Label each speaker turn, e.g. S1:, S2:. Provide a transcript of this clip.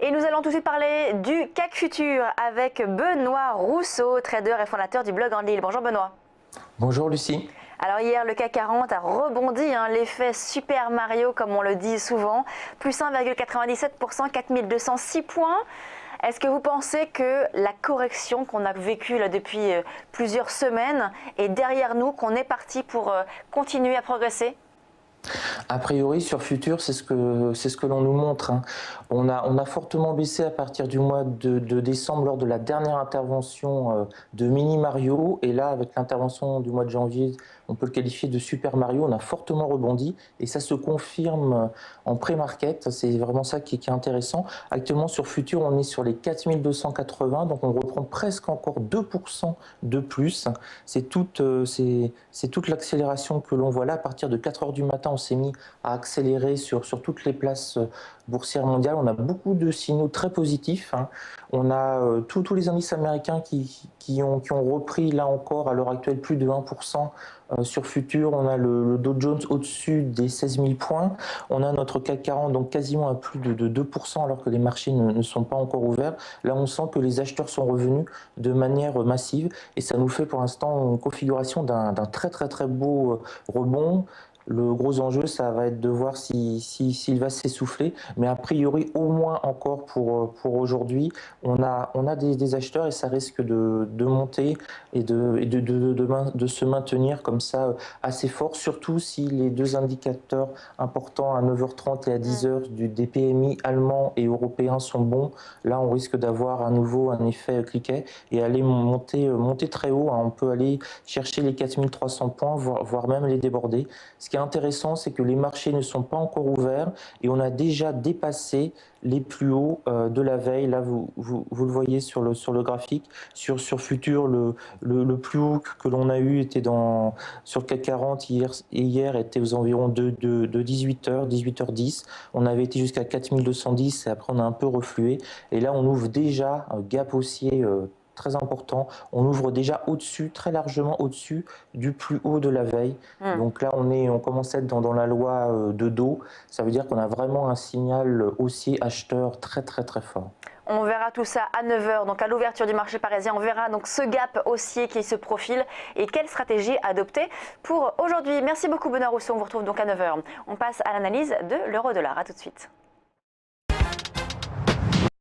S1: Et nous allons tout de suite parler du CAC Futur avec Benoît Rousseau, trader et fondateur du blog En Lille. Bonjour Benoît.
S2: Bonjour Lucie.
S1: Alors hier, le CAC 40 a rebondi, l'effet Super Mario comme on le dit souvent, plus 1,97%, 4206 points. Est-ce que vous pensez que la correction qu'on a vécue là, depuis plusieurs semaines est derrière nous, qu'on est parti pour continuer à progresser ?
S2: A priori, sur Futur, c'est ce que l'on nous montre. On a fortement baissé à partir du mois de décembre lors de la dernière intervention de Mini Mario. Et là, avec l'intervention du mois de janvier, on peut le qualifier de Super Mario. On a fortement rebondi et ça se confirme en pré-market. C'est vraiment ça qui est intéressant. Actuellement, sur Futur, on est sur les 4280. Donc, on reprend presque encore 2% de plus. C'est toute l'accélération que l'on voit là. À partir de 4 heures du matin, on s'est mis à accélérer sur toutes les places boursières mondiales. On a beaucoup de signaux très positifs. On a tous les indices américains qui ont repris là encore à l'heure actuelle plus de 1%. Sur Futur, on a le Dow Jones au-dessus des 16 000 points. On a notre CAC 40 donc quasiment à plus de 2% alors que les marchés ne sont pas encore ouverts. Là, on sent que les acheteurs sont revenus de manière massive et ça nous fait pour l'instant une configuration d'un très beau rebond. Le gros enjeu, ça va être de voir s'il va s'essouffler, mais a priori au moins encore pour aujourd'hui, on a des acheteurs et ça risque de monter et de se maintenir comme ça assez fort, surtout si les deux indicateurs importants à 9h30 et à 10h des PMI allemands et européens sont bons. Là, on risque d'avoir à nouveau un effet cliquet et aller monter très haut. On peut aller chercher les 4300 points, voire même les déborder. Ce qui est intéressant, c'est que les marchés ne sont pas encore ouverts et on a déjà dépassé les plus hauts de la veille. Là, vous le voyez sur le graphique. Sur Futur, le plus haut que l'on a eu était sur le CAC 40 hier était aux environs de 18h, 18h10. On avait été jusqu'à 4210 et après on a un peu reflué. Et là, on ouvre déjà un gap haussier très important. On ouvre déjà au-dessus, très largement au-dessus du plus haut de la veille. Donc là, on commence à être dans la loi de Dow. Ça veut dire qu'on a vraiment un signal haussier acheteur très fort.
S1: On verra tout ça à 9h, donc à l'ouverture du marché parisien. On verra donc ce gap haussier qui se profile et quelle stratégie adopter pour aujourd'hui. Merci beaucoup Benoît Rousseau, on vous retrouve donc à 9h. On passe à l'analyse de l'euro-dollar. À tout de suite.